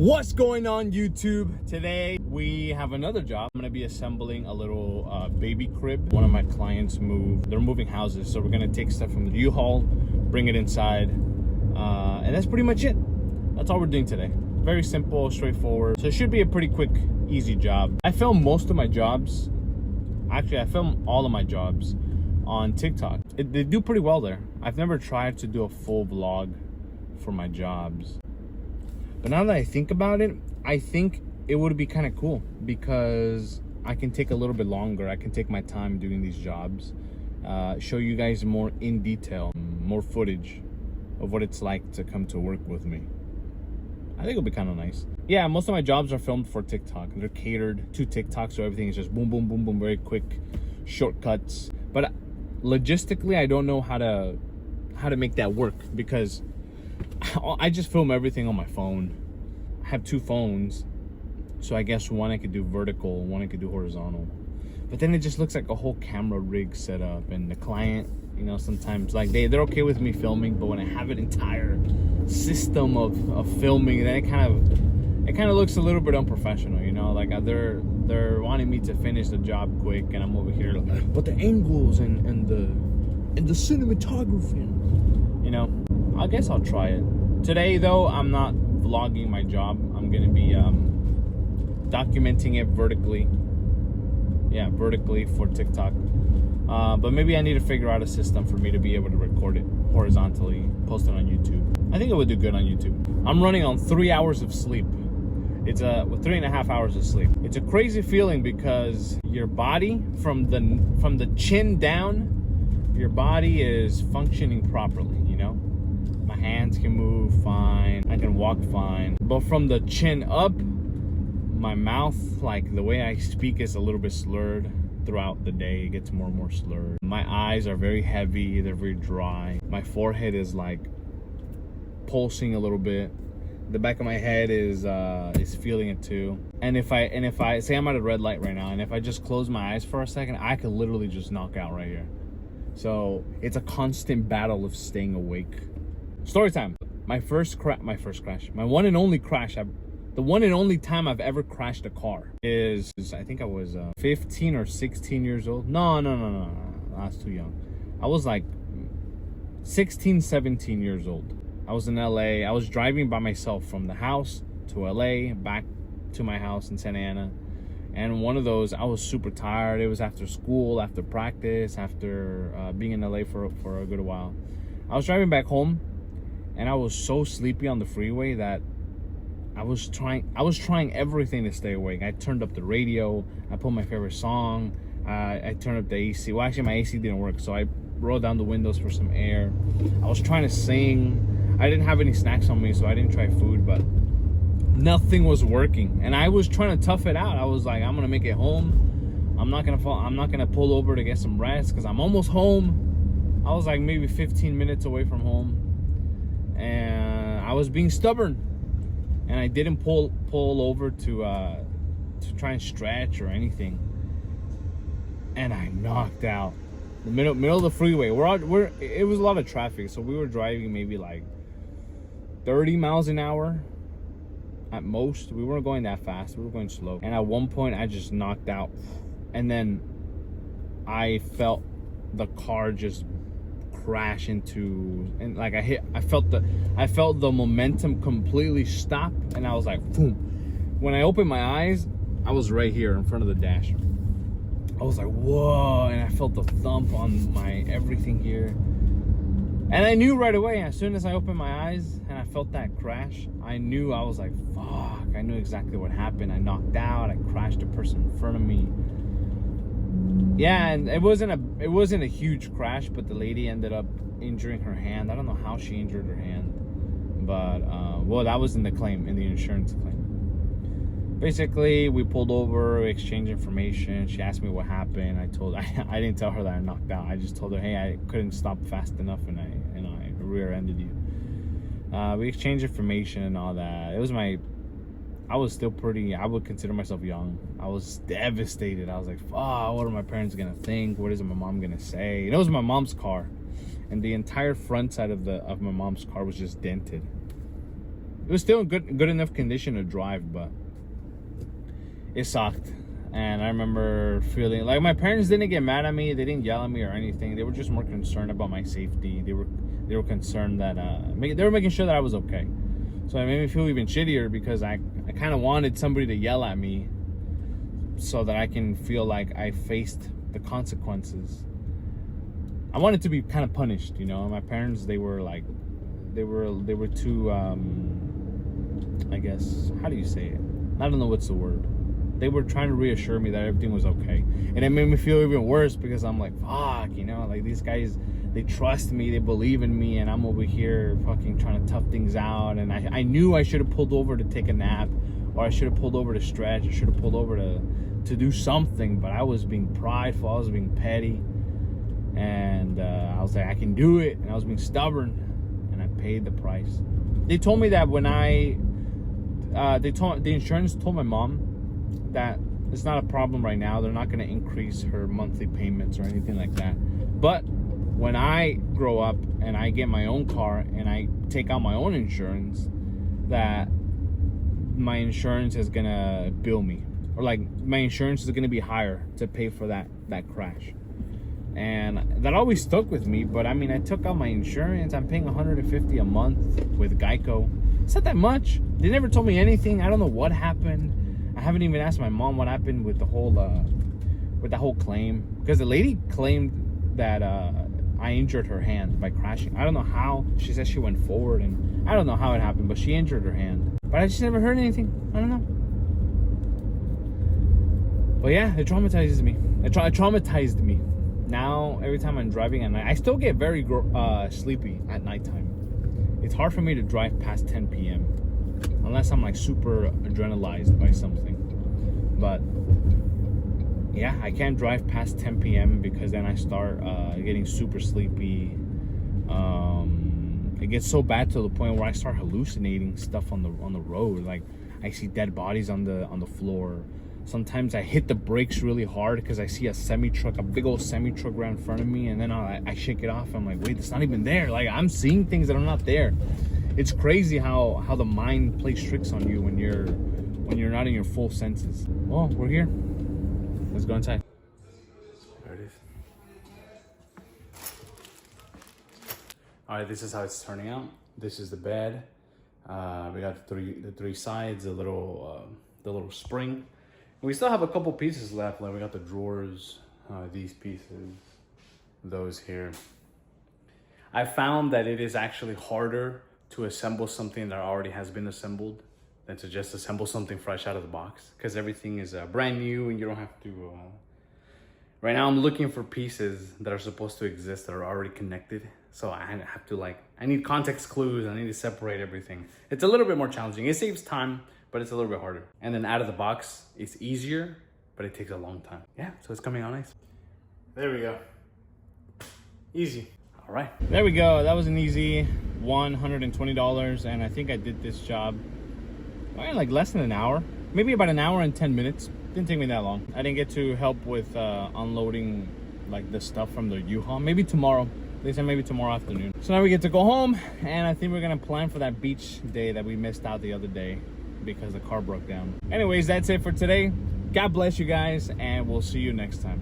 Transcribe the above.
What's going on, YouTube? Today we have another job. I'm gonna be assembling a little baby crib. One of my clients they're moving houses, so we're gonna take stuff from the U-Haul, bring it inside, and that's pretty much it. That's all we're doing today. Very simple, straightforward. So it should be a pretty quick, easy job. I film most of my jobs. Actually, I film all of my jobs on TikTok. They do pretty well there. I've never tried to do a full vlog for my jobs. But now that I think about it, I think it would be kind of cool because I can take a little bit longer. I can take my time doing these jobs, show you guys more in detail, more footage of what it's like to come to work with me. I think it'll be kind of nice. Yeah, most of my jobs are filmed for TikTok. They're catered to TikTok, so everything is just boom, boom, boom, boom, very quick shortcuts. But logistically, I don't know how to make that work because I just film everything on my phone. I have two phones, so I guess one I could do vertical, one I could do horizontal. But then it just looks like a whole camera rig set up, and the client, you know, sometimes like they're okay with me filming, but when I have an entire system of filming, then it kind of looks a little bit unprofessional, you know. Like they're wanting me to finish the job quick, and I'm over here like, but the angles and the cinematography, you know. I guess I'll try it. Today, though, I'm not vlogging my job. I'm going to be documenting it vertically. Yeah, vertically for TikTok. But maybe I need to figure out a system for me to be able to record it horizontally, post it on YouTube. I think it would do good on YouTube. I'm running on 3 hours of sleep. It's 3.5 hours of sleep. It's a crazy feeling because your body, from the chin down, your body is functioning properly, you know? My hands can move fine, I can walk fine, but from the chin up, my mouth, like the way I speak, is a little bit slurred throughout the day. It gets more and more slurred. My eyes are very heavy, they're very dry. My forehead is like pulsing a little bit. The back of my head is feeling it too. And if I say I'm at a red light right now, and if I just close my eyes for a second, I could literally just knock out right here. So it's a constant battle of staying awake. Story time. My one and only crash. The one and only time I've ever crashed a car is I think I was 15 or 16 years old. No. I was too young. I was like 16, 17 years old. I was in LA. I was driving by myself from the house to LA, back to my house in Santa Ana. And one of those, I was super tired. It was after school, after practice, after being in LA for a good while. I was driving back home, and I was so sleepy on the freeway that I was trying everything to stay awake. I turned up the radio. I put my favorite song. I turned up the AC. Well, actually, my AC didn't work, so I rolled down the windows for some air. I was trying to sing. I didn't have any snacks on me, so I didn't try food, but nothing was working. And I was trying to tough it out. I was like, I'm gonna make it home. I'm not gonna pull over to get some rest because I'm almost home. I was like maybe 15 minutes away from home. And I was being stubborn, and I didn't pull over to try and stretch or anything, and I knocked out the middle of the freeway. It was a lot of traffic, so we were driving maybe like 30 miles an hour at most. We weren't going that fast, we were going slow, and at one point I just knocked out, and then I felt the car just crash into, and like I felt the momentum completely stop, and I was like, boom. When I opened my eyes, I was right here in front of the dash. I was like, whoa, and I felt the thump on my everything here, and I knew right away. As soon as I opened my eyes and I felt that crash, I knew. I was like, fuck, I knew exactly what happened. I knocked out, I crashed a person in front of me. Yeah, and it wasn't a huge crash, but the lady ended up injuring her hand. I don't know how she injured her hand, but well, that was in the insurance claim. Basically, we pulled over, we exchanged information. She asked me what happened. I didn't tell her that I knocked out. I just told her, hey, I couldn't stop fast enough, and I rear-ended you. We exchanged information and all that. I was still I would consider myself young. I was devastated. I was like, fuck, what are my parents gonna think? What is my mom gonna say? And it was my mom's car, and the entire front side of my mom's car was just dented. It was still in good enough condition to drive, but it sucked. And I remember feeling like my parents didn't get mad at me. They didn't yell at me or anything. They were just more concerned about my safety. They were concerned that they were making sure that I was okay. So it made me feel even shittier because I kind of wanted somebody to yell at me so that I can feel like I faced the consequences. I wanted to be kind of punished, you know. My parents, they were too I guess, how do you say it? I don't know what's the word. They were trying to reassure me that everything was okay. And it made me feel even worse because I'm like, fuck, you know, like these guys, they trust me, they believe in me, and I'm over here fucking trying to tough things out. And I knew I should have pulled over to take a nap, or I should have pulled over to stretch, I should have pulled over to do something, but I was being prideful, I was being petty, and I was like, I can do it, and I was being stubborn, and I paid the price. They told me that when the insurance told my mom that it's not a problem right now. They're not going to increase her monthly payments or anything like that. But when I grow up and I get my own car and I take out my own insurance, that my insurance is going to bill me, or like my insurance is going to be higher to pay for that crash. And that always stuck with me. But I mean, I took out my insurance. I'm paying $150 a month with Geico. It's not that much. They never told me anything. I don't know what happened. I haven't even asked my mom what happened with the whole claim, because the lady claimed that I injured her hand by crashing. I don't know how. She said she went forward, and I don't know how it happened, but she injured her hand. But I just never heard anything. I don't know. But yeah, it traumatizes me. It traumatized me. Now every time I'm driving at night, I still get very sleepy at nighttime. It's hard for me to drive past 10 p.m. unless I'm like super adrenalized by something. But yeah, I can't drive past 10 p.m. because then I start getting super sleepy. It gets so bad to the point where I start hallucinating stuff on the road. Like I see dead bodies on the floor. Sometimes I hit the brakes really hard because I see a semi-truck, a big old semi-truck right in front of me, and then I shake it off. I'm like, wait, it's not even there. Like I'm seeing things that are not there. It's crazy how the mind plays tricks on you when you're not in your full senses. Well, we're here. Let's go inside. There it is. All right, this is how it's turning out. This is the bed. We got the three sides, the little spring. We still have a couple pieces left. Like we got the drawers, these pieces, those here. I found that it is actually harder to assemble something that already has been assembled than to just assemble something fresh out of the box, because everything is brand new and you don't have to. Right now I'm looking for pieces that are supposed to exist that are already connected. So I have to I need context clues. I need to separate everything. It's a little bit more challenging. It saves time, but it's a little bit harder. And then out of the box, it's easier, but it takes a long time. Yeah, so it's coming out nice. There we go. Easy. All right, there we go. That was an easy $120, and I think I did this job in like less than an hour, maybe about an hour and 10 minutes. Didn't take me that long. I didn't get to help with unloading like the stuff from the U-Haul. Maybe tomorrow. They said maybe tomorrow afternoon. So now we get to go home, and I think we're gonna plan for that beach day that we missed out the other day because the car broke down. Anyways, that's it for today. God bless you guys, and we'll see you next time.